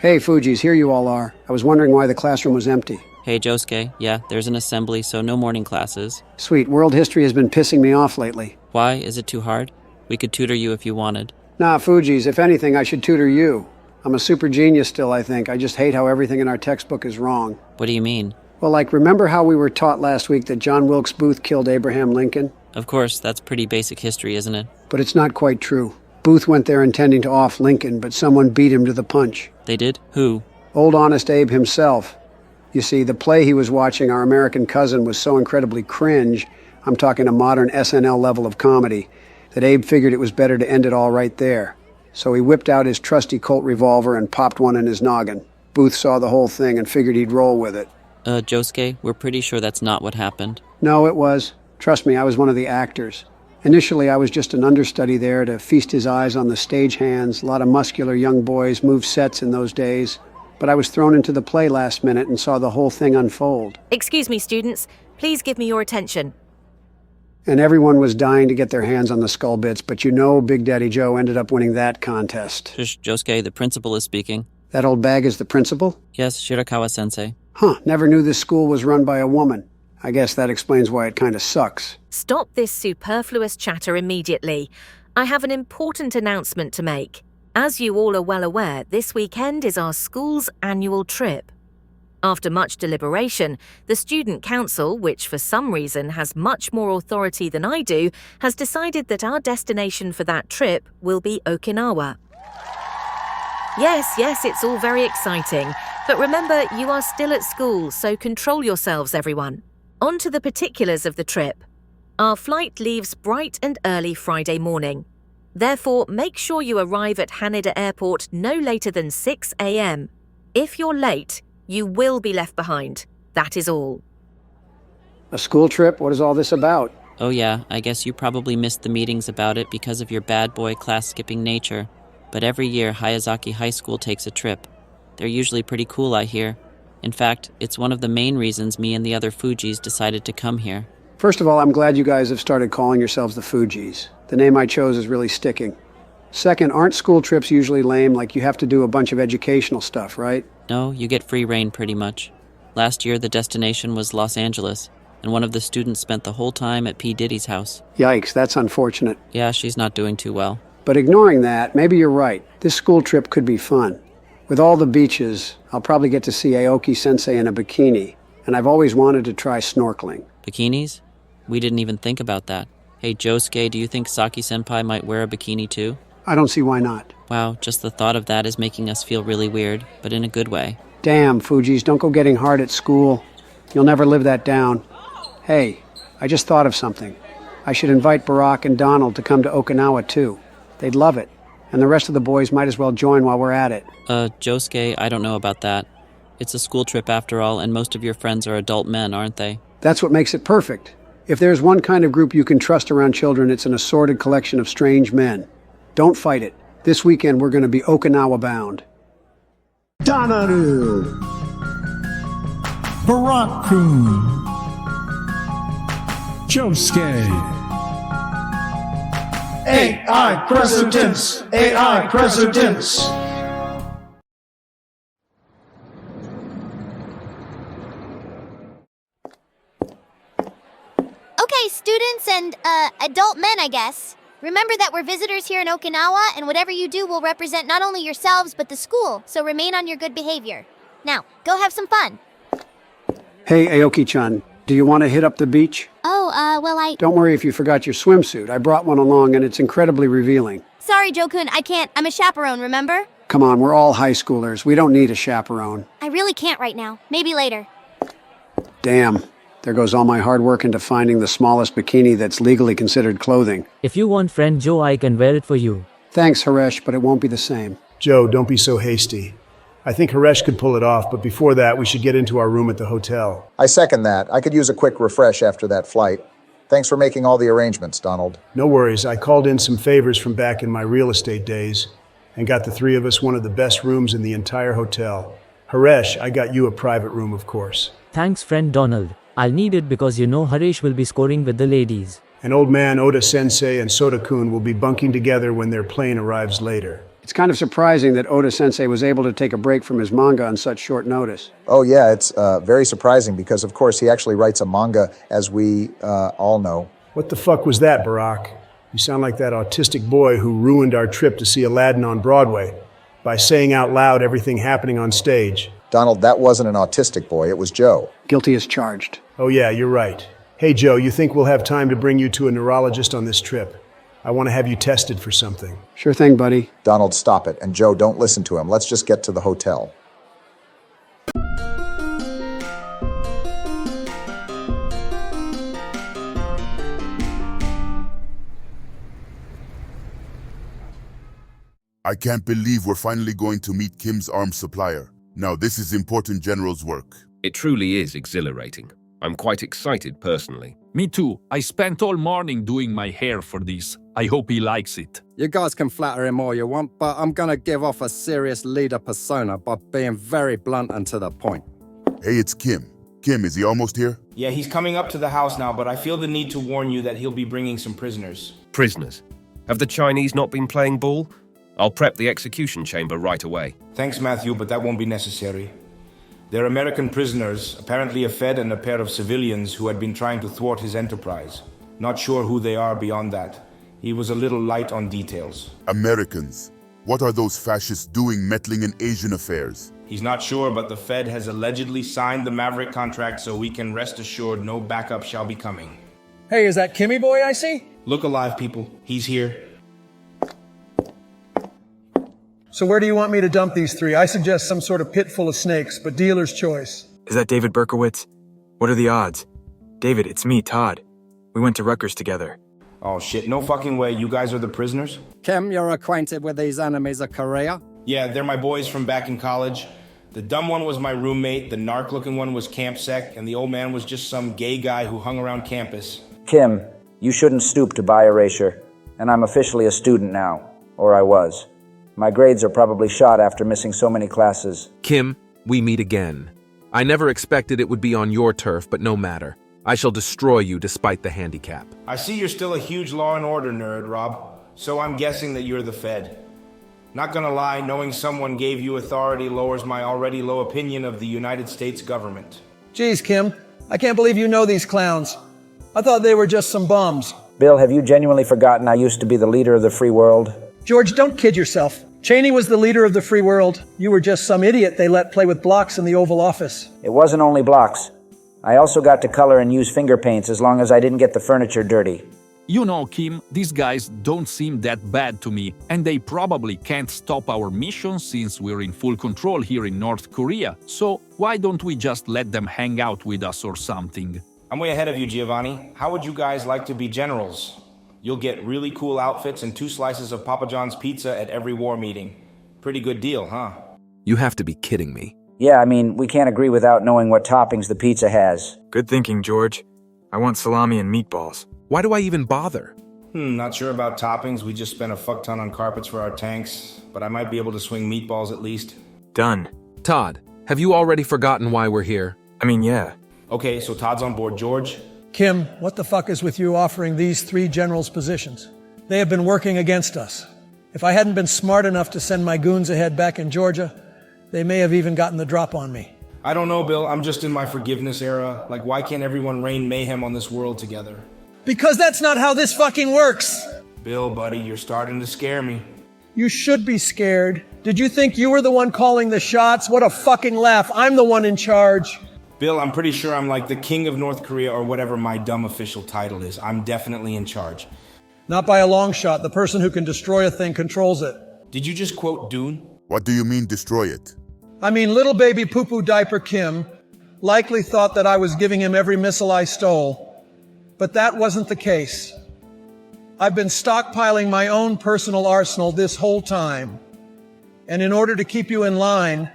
Hey, Fujis, here you all are. I was wondering why the classroom was empty. Hey, Josuke. Yeah, there's an assembly, so no morning classes. Sweet, world history has been pissing me off lately. Why? Is it too hard? We could tutor you if you wanted. Nah, Fujis, if anything, I should tutor you. I'm a super genius still, I think. I just hate how everything in our textbook is wrong. What do you mean? Well, like, remember how we were taught last week that John Wilkes Booth killed Abraham Lincoln? Of course, that's pretty basic history, isn't it? But it's not quite true. Booth went there intending to off Lincoln, but someone beat him to the punch. They did? Who? Old Honest Abe himself. You see, the play he was watching, Our American Cousin, was so incredibly cringe, I'm talking a modern SNL level of comedy, that Abe figured it was better to end it all right there. So he whipped out his trusty Colt revolver and popped one in his noggin. Booth saw the whole thing and figured he'd roll with it. Josuke, we're pretty sure that's not what happened. No, it was. Trust me, I was one of the actors. Initially, I was just an understudy there to feast his eyes on the stagehands. A lot of muscular young boys moved sets in those days. But I was thrown into the play last minute and saw the whole thing unfold. Excuse me, students. Please give me your attention. And everyone was dying to get their hands on the skull bits, but you know Big Daddy Joe ended up winning that contest. Shush, Josuke, the principal is speaking. That old bag is the principal? Yes, Shirakawa-sensei. Huh, never knew this school was run by a woman. I guess that explains why it kind of sucks. Stop this superfluous chatter immediately. I have an important announcement to make. As you all are well aware, this weekend is our school's annual trip. After much deliberation, the Student Council, which for some reason has much more authority than I do, has decided that our destination for that trip will be Okinawa. Yes, it's all very exciting. But remember, you are still at school, so control yourselves, everyone. On to the particulars of the trip. Our flight leaves bright and early Friday morning. Therefore, make sure you arrive at Haneda Airport no later than 6 a.m. If you're late, you will be left behind. That is all. A school trip? What is all this about? Oh yeah, I guess you probably missed the meetings about it because of your bad boy class-skipping nature. But every year, Hayazaki High School takes a trip. They're usually pretty cool, I hear. In fact, it's one of the main reasons me and the other Fujis decided to come here. First of all, I'm glad you guys have started calling yourselves the Fujis. The name I chose is really sticking. Second, aren't school trips usually lame, like you have to do a bunch of educational stuff, right? No, you get free reign pretty much. Last year, the destination was Los Angeles, and one of the students spent the whole time at P. Diddy's house. Yikes, that's unfortunate. Yeah, she's not doing too well. But ignoring that, maybe you're right. This school trip could be fun. With all the beaches, I'll probably get to see Aoki-sensei in a bikini, and I've always wanted to try snorkeling. Bikinis? We didn't even think about that. Hey, Josuke, do you think Saki-senpai might wear a bikini too? I don't see why not. Wow, just the thought of that is making us feel really weird, but in a good way. Damn, Fujis, don't go getting hard at school. You'll never live that down. Hey, I just thought of something. I should invite Barack and Donald to come to Okinawa too. They'd love it. And the rest of the boys might as well join while we're at it. Josuke, I don't know about that. It's a school trip after all, and most of your friends are adult men, aren't they? That's what makes it perfect. If there's one kind of group you can trust around children, it's an assorted collection of strange men. Don't fight it. This weekend we're going to be Okinawa bound. Donaru, Barack-kun, Josuke. AI presidents! AI presidents! Okay, students and, adult men, I guess. Remember that we're visitors here in Okinawa, and whatever you do will represent not only yourselves, but the school, so remain on your good behavior. Now, go have some fun. Hey, Aoki-chan, do you want to hit up the beach? Oh, well, Don't worry if you forgot your swimsuit. I brought one along, and it's incredibly revealing. Sorry, Joe-kun, I can't. I'm a chaperone, remember? Come on, we're all high schoolers. We don't need a chaperone. I really can't right now. Maybe later. Damn. There goes all my hard work into finding the smallest bikini that's legally considered clothing. If you want friend Joe, I can wear it for you. Thanks, Haresh, but it won't be the same. Joe, don't be so hasty. I think Haresh could pull it off, but before that, we should get into our room at the hotel. I second that. I could use a quick refresh after that flight. Thanks for making all the arrangements, Donald. No worries. I called in some favors from back in my real estate days and got the three of us one of the best rooms in the entire hotel. Haresh, I got you a private room, of course. Thanks, friend Donald. I'll need it because you know Harish will be scoring with the ladies. And old man Oda-sensei and Soda-kun will be bunking together when their plane arrives later. It's kind of surprising that Oda-sensei was able to take a break from his manga on such short notice. Oh, yeah, it's very surprising because, of course, he actually writes a manga, as we all know. What the fuck was that, Barack? You sound like that autistic boy who ruined our trip to see Aladdin on Broadway by saying out loud everything happening on stage. Donald, that wasn't an autistic boy, it was Joe. Guilty as charged. Oh yeah, you're right. Hey Joe, you think we'll have time to bring you to a neurologist on this trip? I want to have you tested for something. Sure thing, buddy. Donald, stop it. And Joe, don't listen to him. Let's just get to the hotel. I can't believe we're finally going to meet Kim's arms supplier. Now this is important general's work. It truly is exhilarating. I'm quite excited personally. Me too. I spent all morning doing my hair for this. I hope he likes it. You guys can flatter him all you want, but I'm gonna give off a serious leader persona by being very blunt and to the point. Hey, it's Kim. Kim, is he almost here? Yeah, he's coming up to the house now, but I feel the need to warn you that he'll be bringing some prisoners. Prisoners? Have the Chinese not been playing ball? I'll prep the execution chamber right away. Thanks, Matthew, but that won't be necessary. They're American prisoners, apparently a Fed and a pair of civilians who had been trying to thwart his enterprise. Not sure who they are beyond that. He was a little light on details. Americans. What are those fascists doing meddling in Asian affairs? He's not sure, but the Fed has allegedly signed the Maverick contract, so we can rest assured no backup shall be coming. Hey, is that Kimmy boy I see? Look alive, people. He's here. So where do you want me to dump these three? I suggest some sort of pit full of snakes, but dealer's choice. Is that David Berkowitz? What are the odds? David, it's me, Todd. We went to Rutgers together. Oh shit, no fucking way. You guys are the prisoners? Kim, you're acquainted with these enemies of Korea? Yeah, they're my boys from back in college. The dumb one was my roommate, the narc-looking one was Camp Sec, and the old man was just some gay guy who hung around campus. Kim, you shouldn't stoop to buy erasure. And I'm officially a student now. Or I was. My grades are probably shot after missing so many classes. Kim, we meet again. I never expected it would be on your turf, but no matter. I shall destroy you despite the handicap. I see you're still a huge law and order nerd, Rob. So I'm guessing that you're the Fed. Not gonna lie, knowing someone gave you authority lowers my already low opinion of the United States government. Geez, Kim, I can't believe you know these clowns. I thought they were just some bums. Bill, have you genuinely forgotten I used to be the leader of the free world? George, don't kid yourself. Cheney was the leader of the free world. You were just some idiot they let play with blocks in the Oval Office. It wasn't only blocks. I also got to color and use finger paints as long as I didn't get the furniture dirty. You know, Kim, these guys don't seem that bad to me, and they probably can't stop our mission since we're in full control here in North Korea. So why don't we just let them hang out with us or something? I'm way ahead of you, Giovanni. How would you guys like to be generals? You'll get really cool outfits and 2 slices of Papa John's pizza at every war meeting. Pretty good deal, huh? You have to be kidding me. Yeah, I mean, we can't agree without knowing what toppings the pizza has. Good thinking, George. I want salami and meatballs. Why do I even bother? Not sure about toppings. We just spent a fuck ton on carpets for our tanks, but I might be able to swing meatballs at least. Done. Todd, have you already forgotten why we're here? I mean, yeah. Okay, so Todd's on board. George? Kim, what the fuck is with you offering these 3 generals positions? They have been working against us. If I hadn't been smart enough to send my goons ahead back in Georgia, they may have even gotten the drop on me. I don't know, Bill. I'm just in my forgiveness era. Like, why can't everyone rain mayhem on this world together? Because that's not how this fucking works! Bill, buddy, you're starting to scare me. You should be scared. Did you think you were the one calling the shots? What a fucking laugh. I'm the one in charge. Bill, I'm pretty sure I'm like the king of North Korea or whatever my dumb official title is. I'm definitely in charge. Not by a long shot. The person who can destroy a thing controls it. Did you just quote Dune? What do you mean destroy it? I mean, little baby poo-poo diaper Kim likely thought that I was giving him every missile I stole. But that wasn't the case. I've been stockpiling my own personal arsenal this whole time. And in order to keep you in line,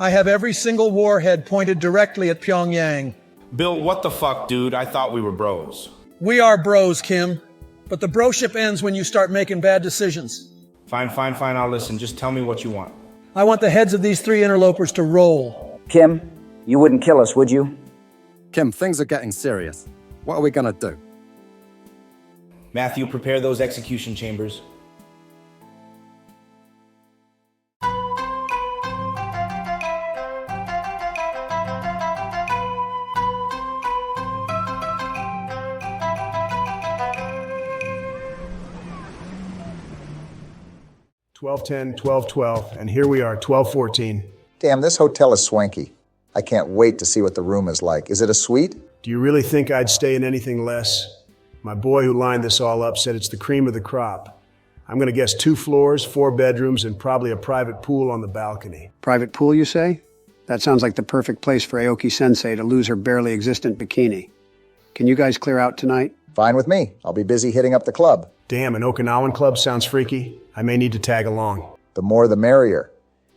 I have every single warhead pointed directly at Pyongyang. Bill, what the fuck, dude? I thought we were bros. We are bros, Kim. But the broship ends when you start making bad decisions. Fine, I'll listen. Just tell me what you want. I want the heads of these 3 interlopers to roll. Kim, you wouldn't kill us, would you? Kim, things are getting serious. What are we gonna do? Matthew, prepare those execution chambers. 12:10, 12:12, and here we are, 12:14. Damn, this hotel is swanky. I can't wait to see what the room is like. Is it a suite? Do you really think I'd stay in anything less? My boy who lined this all up said it's the cream of the crop. I'm gonna guess 2 floors, 4 bedrooms, and probably a private pool on the balcony. Private pool, you say? That sounds like the perfect place for Aoki Sensei to lose her barely existent bikini. Can you guys clear out tonight? Fine with me. I'll be busy hitting up the club. Damn, an Okinawan club sounds freaky. I may need to tag along. The more the merrier.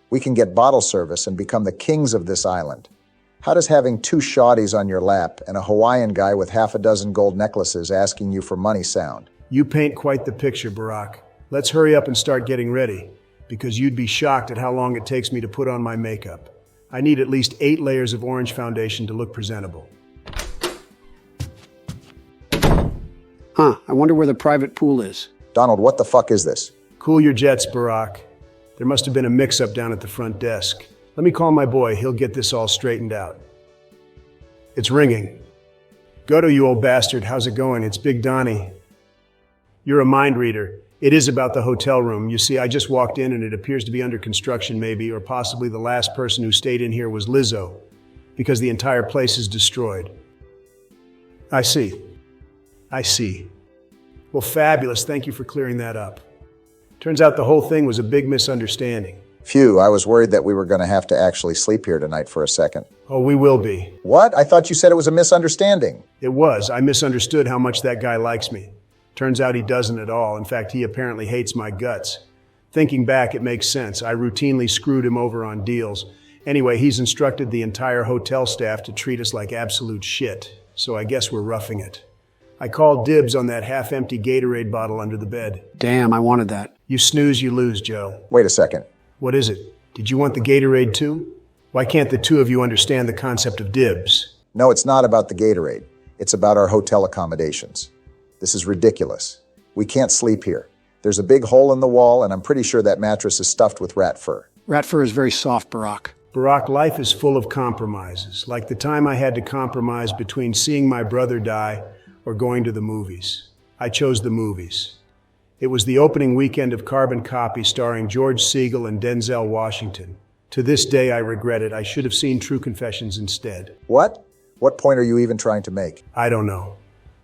We can get bottle service and become the kings of this island. How does having 2 shawties on your lap and a Hawaiian guy with half a dozen gold necklaces asking you for money sound? You paint quite the picture, Barack. Let's hurry up and start getting ready, because you'd be shocked at how long it takes me to put on my makeup. I need at least 8 layers of orange foundation to look presentable. Huh, I wonder where the private pool is. Donald, what the fuck is this? Cool your jets, Barack. There must have been a mix-up down at the front desk. Let me call my boy. He'll get this all straightened out. It's ringing. Goto, you old bastard. How's it going? It's Big Donnie. You're a mind reader. It is about the hotel room. You see, I just walked in and it appears to be under construction maybe, or possibly the last person who stayed in here was Lizzo, because the entire place is destroyed. I see. Well, fabulous. Thank you for clearing that up. Turns out the whole thing was a big misunderstanding. Phew, I was worried that we were going to have to actually sleep here tonight for a second. Oh, we will be. What? I thought you said it was a misunderstanding. It was. I misunderstood how much that guy likes me. Turns out he doesn't at all. In fact, he apparently hates my guts. Thinking back, it makes sense. I routinely screwed him over on deals. Anyway, he's instructed the entire hotel staff to treat us like absolute shit. So I guess we're roughing it. I called dibs on that half-empty Gatorade bottle under the bed. Damn, I wanted that. You snooze, you lose, Joe. Wait a second. What is it? Did you want the Gatorade too? Why can't the two of you understand the concept of dibs? No, it's not about the Gatorade. It's about our hotel accommodations. This is ridiculous. We can't sleep here. There's a big hole in the wall, and I'm pretty sure that mattress is stuffed with rat fur. Rat fur is very soft, Barack. Barack, life is full of compromises. Like the time I had to compromise between seeing my brother die or going to the movies. I chose the movies. It was the opening weekend of Carbon Copy starring George Segal and Denzel Washington. To this day, I regret it. I should have seen True Confessions instead. What? What point are you even trying to make? I don't know.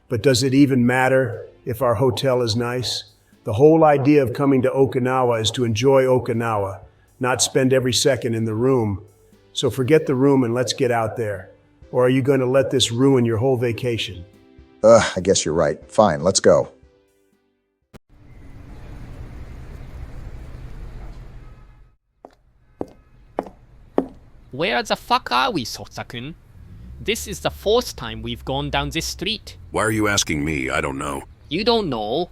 But does it even matter if our hotel is nice? The whole idea of coming to Okinawa is to enjoy Okinawa, not spend every second in the room. So forget the room and let's get out there. Or are you going to let this ruin your whole vacation? I guess you're right. Fine, let's go. Where the fuck are we, Sotsa-kun? This is the 4th time we've gone down this street. Why are you asking me? I don't know. You don't know?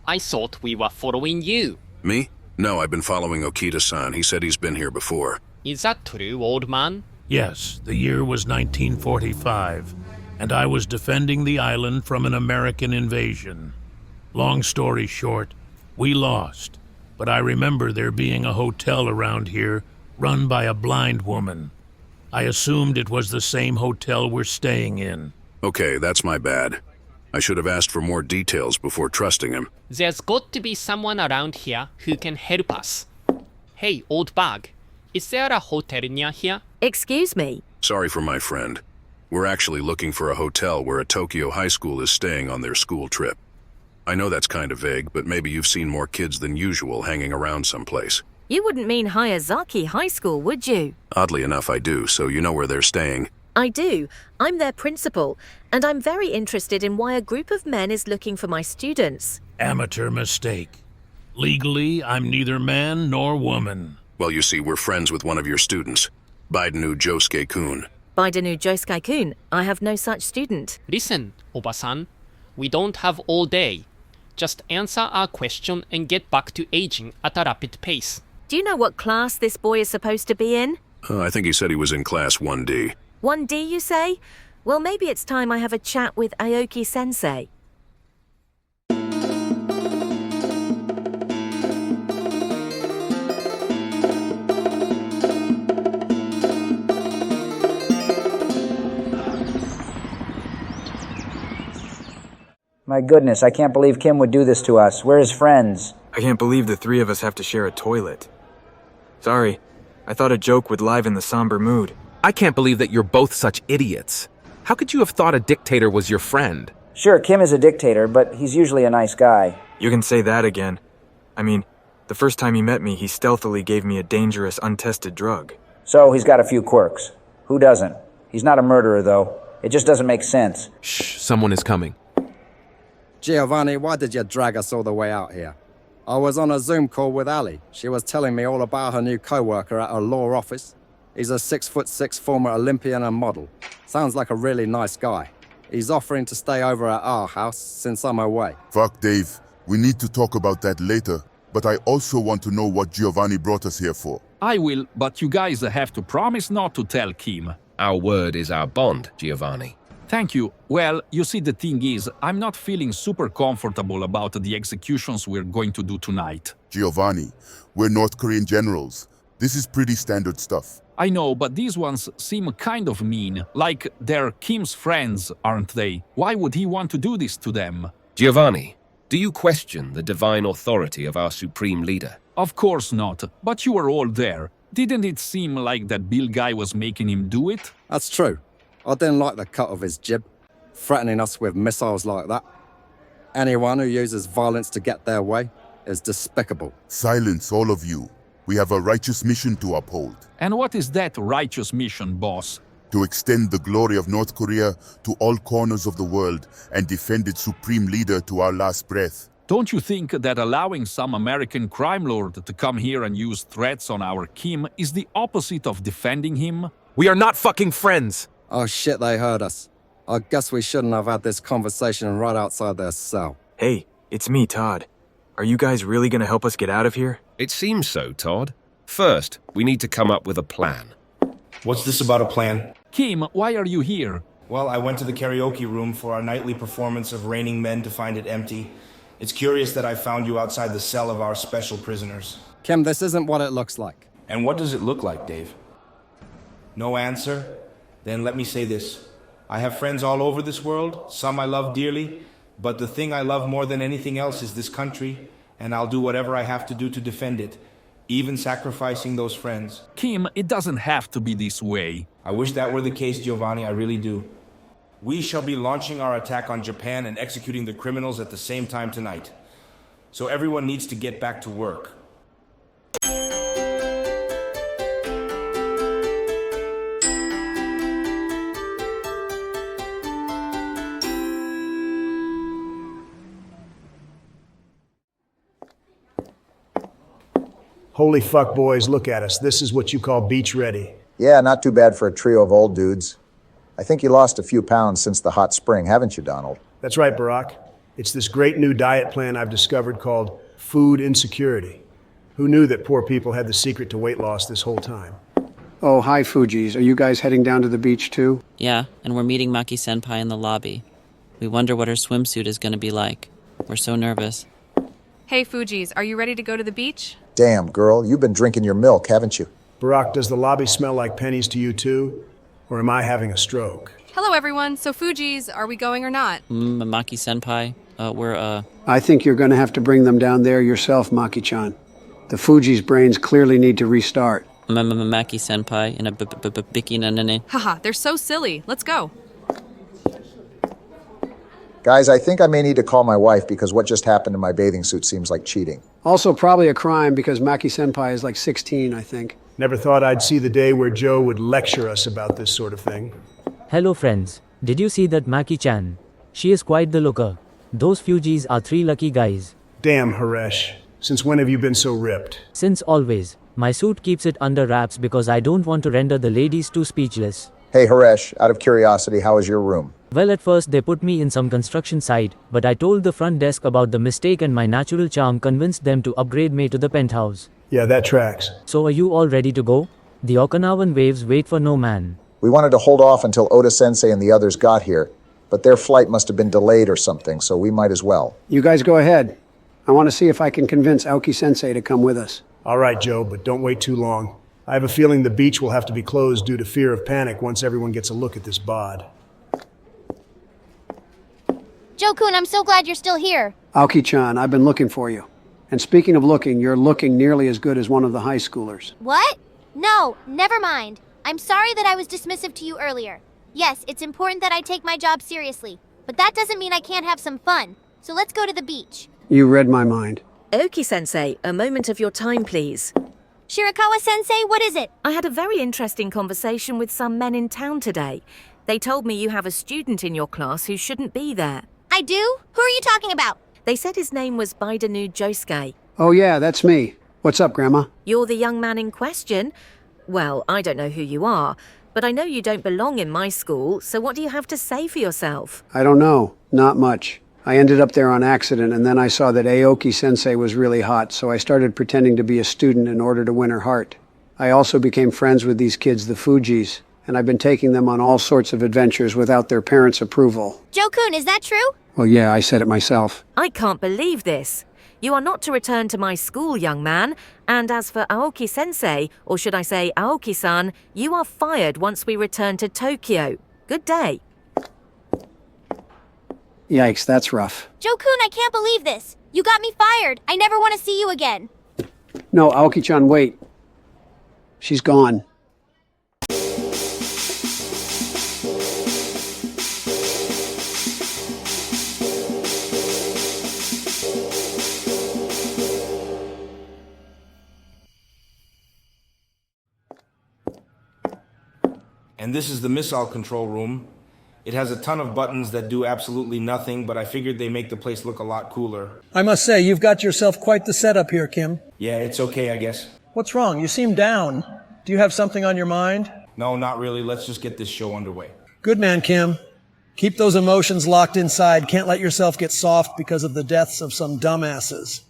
I thought we were following you. Me? No, I've been following Okita-san. He said he's been here before. Is that true, old man? Yes, the year was 1945, and I was defending the island from an American invasion. Long story short, we lost, but I remember there being a hotel around here run by a blind woman. I assumed it was the same hotel we're staying in. Okay, that's my bad. I should have asked for more details before trusting him. There's got to be someone around here who can help us. Hey, old bag, is there a hotel near here? Excuse me? Sorry for my friend. We're actually looking for a hotel where a Tokyo high school is staying on their school trip. I know that's kind of vague, but maybe you've seen more kids than usual hanging around someplace. You wouldn't mean Hayazaki High School, would you? Oddly enough, I do, so you know where they're staying. I do. I'm their principal, and I'm very interested in why a group of men is looking for my students. Amateur mistake. Legally, I'm neither man nor woman. Well, you see, we're friends with one of your students, Baidenu Josuke-kun. Baidenu Josuke-kun, I have no such student. Listen, Oba-san, we don't have all day. Just answer our question and get back to aging at a rapid pace. Do you know what class this boy is supposed to be in? I think he said he was in class 1D. 1D, you say? Well, maybe it's time I have a chat with Aoki Sensei. My goodness, I can't believe Kim would do this to us. We're his friends. I can't believe the three of us have to share a toilet. Sorry, I thought a joke would liven the somber mood. I can't believe that you're both such idiots. How could you have thought a dictator was your friend? Sure, Kim is a dictator, but he's usually a nice guy. You can say that again. I mean, the first time he met me, he stealthily gave me a dangerous, untested drug. So he's got a few quirks. Who doesn't? He's not a murderer, though. It just doesn't make sense. Shh, someone is coming. Giovanni, why did you drag us all the way out here? I was on a Zoom call with Ali. She was telling me all about her new co-worker at her law office. He's a 6'6" former Olympian and model. Sounds like a really nice guy. He's offering to stay over at our house since I'm away. Fuck, Dave. We need to talk about that later, but I also want to know what Giovanni brought us here for. I will, but you guys have to promise not to tell Kim. Our word is our bond, Giovanni. Thank you. Well, you see, the thing is, I'm not feeling super comfortable about the executions we're going to do tonight. Giovanni, we're North Korean generals. This is pretty standard stuff. I know, but these ones seem kind of mean. Like, they're Kim's friends, aren't they? Why would he want to do this to them? Giovanni, do you question the divine authority of our supreme leader? Of course not, but you were all there. Didn't it seem like that Bill guy was making him do it? That's true. I didn't like the cut of his jib, threatening us with missiles like that. Anyone who uses violence to get their way is despicable. Silence, all of you. We have a righteous mission to uphold. And what is that righteous mission, boss? To extend the glory of North Korea to all corners of the world and defend its supreme leader to our last breath. Don't you think that allowing some American crime lord to come here and use threats on our Kim is the opposite of defending him? We are not fucking friends! Oh shit, they heard us. I guess we shouldn't have had this conversation right outside their cell. Hey, it's me, Todd. Are you guys really gonna help us get out of here? It seems so, Todd. First, we need to come up with a plan. What's this about a plan? Kim, why are you here? Well, I went to the karaoke room for our nightly performance of Raining Men to find it empty. It's curious that I found you outside the cell of our special prisoners. Kim, this isn't what it looks like. And what does it look like, Dave? No answer? Then let me say this. I have friends all over this world, some I love dearly, but the thing I love more than anything else is this country, and I'll do whatever I have to do to defend it, even sacrificing those friends. Kim, it doesn't have to be this way. I wish that were the case, Giovanni, I really do. We shall be launching our attack on Japan and executing the criminals at the same time tonight. So everyone needs to get back to work. Holy fuck, boys, look at us. This is what you call beach ready. Yeah, not too bad for a trio of old dudes. I think you lost a few pounds since the hot spring, haven't you, Donald? That's right, Barack. It's this great new diet plan I've discovered called food insecurity. Who knew that poor people had the secret to weight loss this whole time? Oh, hi, Fujis. Are you guys heading down to the beach, too? Yeah, and we're meeting Maki-senpai in the lobby. We wonder what her swimsuit is going to be like. We're so nervous. Hey, Fujis, are you ready to go to the beach? Damn, girl, you've been drinking your milk, haven't you? Barack, does the lobby smell like pennies to you, too? Or am I having a stroke? Hello, everyone. So, Fujis, are we going or not? Maki-senpai, I think you're going to have to bring them down there yourself, Maki-chan. The Fuji's brains clearly need to restart. Maki-senpai in a bikini. Haha, they're so silly. Let's go. Guys, I think I may need to call my wife because what just happened to my bathing suit seems like cheating. Also, probably a crime because Maki-senpai is like 16, I think. Never thought I'd see the day where Joe would lecture us about this sort of thing. Hello friends, did you see that Maki-chan? She is quite the looker. Those Fujis are 3 lucky guys. Damn, Haresh. Since when have you been so ripped? Since always. My suit keeps it under wraps because I don't want to render the ladies too speechless. Hey Haresh, out of curiosity, how is your room? Well, at first they put me in some construction site, but I told the front desk about the mistake and my natural charm convinced them to upgrade me to the penthouse. Yeah, that tracks. So are you all ready to go? The Okinawan waves wait for no man. We wanted to hold off until Oda-sensei and the others got here, but their flight must have been delayed or something, so we might as well. You guys go ahead. I want to see if I can convince Aoki-sensei to come with us. All right, Joe, but don't wait too long. I have a feeling the beach will have to be closed due to fear of panic once everyone gets a look at this bod. Joe-kun, I'm so glad you're still here. Aoki-chan, I've been looking for you. And speaking of looking, you're looking nearly as good as one of the high schoolers. What? No, never mind. I'm sorry that I was dismissive to you earlier. Yes, it's important that I take my job seriously, but that doesn't mean I can't have some fun. So let's go to the beach. You read my mind. Aoki-sensei, a moment of your time, please. Shirakawa-sensei, what is it? I had a very interesting conversation with some men in town today. They told me you have a student in your class who shouldn't be there. I do? Who are you talking about? They said his name was Baidanu Josuke. Oh yeah, that's me. What's up, Grandma? You're the young man in question? Well, I don't know who you are, but I know you don't belong in my school, so what do you have to say for yourself? I don't know. Not much. I ended up there on accident, and then I saw that Aoki-sensei was really hot, so I started pretending to be a student in order to win her heart. I also became friends with these kids, the Fujis, and I've been taking them on all sorts of adventures without their parents' approval. Joe-kun, is that true? Well, yeah, I said it myself. I can't believe this. You are not to return to my school, young man. And as for Aoki-sensei, or should I say Aoki-san, you are fired once we return to Tokyo. Good day. Yikes, that's rough. Joe-kun, I can't believe this. You got me fired. I never want to see you again. No, Aoki-chan, wait. She's gone. And this is the missile control room. It has a ton of buttons that do absolutely nothing, but I figured they make the place look a lot cooler. I must say, you've got yourself quite the setup here, Kim. Yeah, it's okay, I guess. What's wrong? You seem down. Do you have something on your mind? No, not really. Let's just get this show underway. Good man, Kim. Keep those emotions locked inside. Can't let yourself get soft because of the deaths of some dumbasses.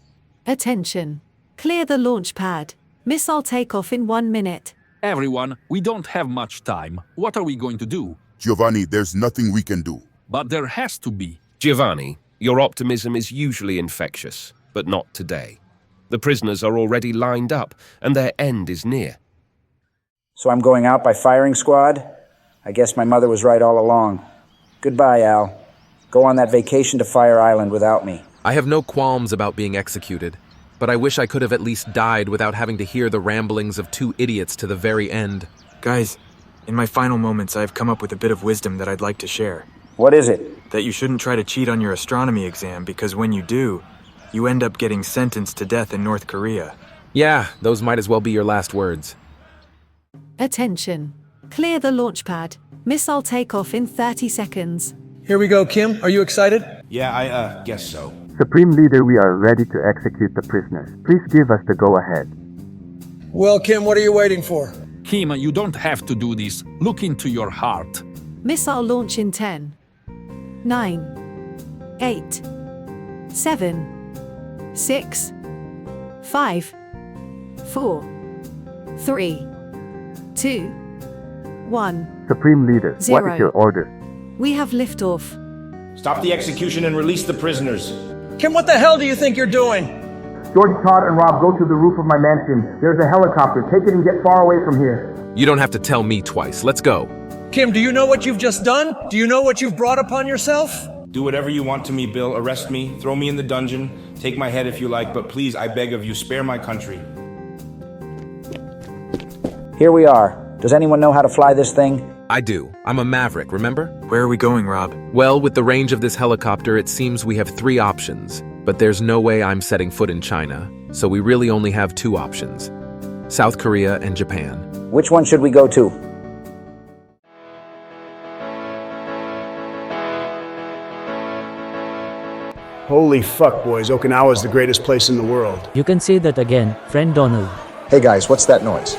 Attention. Clear the launch pad. Missile takeoff in 1 minute. Everyone, we don't have much time. What are we going to do? Giovanni, there's nothing we can do. But there has to be. Giovanni, your optimism is usually infectious, but not today. The prisoners are already lined up, and their end is near. So I'm going out by firing squad? I guess my mother was right all along. Goodbye, Al. Go on that vacation to Fire Island without me. I have no qualms about being executed, but I wish I could have at least died without having to hear the ramblings of two idiots to the very end. Guys, in my final moments, I've come up with a bit of wisdom that I'd like to share. What is it? That you shouldn't try to cheat on your astronomy exam, because when you do, you end up getting sentenced to death in North Korea. Yeah, those might as well be your last words. Attention. Clear the launch pad. Missile takeoff in 30 seconds. Here we go, Kim. Are you excited? Yeah, I guess so. Supreme Leader, we are ready to execute the prisoners. Please give us the go-ahead. Well, Kim, what are you waiting for? Kim, you don't have to do this. Look into your heart. Missile launch in 10, 9, 8, 7, 6, 5, 4, 3, 2, 1. Supreme Leader, 0. what is your order? We have liftoff. Stop the execution and release the prisoners. Kim, what the hell do you think you're doing? George, Todd, and Rob, go to the roof of my mansion. There's a helicopter. Take it and get far away from here. You don't have to tell me twice. Let's go. Kim, do you know what you've just done? Do you know what you've brought upon yourself? Do whatever you want to me, Bill. Arrest me, throw me in the dungeon, take my head if you like, but please, I beg of you, spare my country. Here we are. Does anyone know how to fly this thing? I do. I'm a maverick, remember? Where are we going, Rob? Well, with the range of this helicopter, it seems we have 3 options. But there's no way I'm setting foot in China, so we really only have 2 options. South Korea and Japan. Which one should we go to? Holy fuck, boys. Okinawa is the greatest place in the world. You can say that again, friend Donald. Hey guys, what's that noise?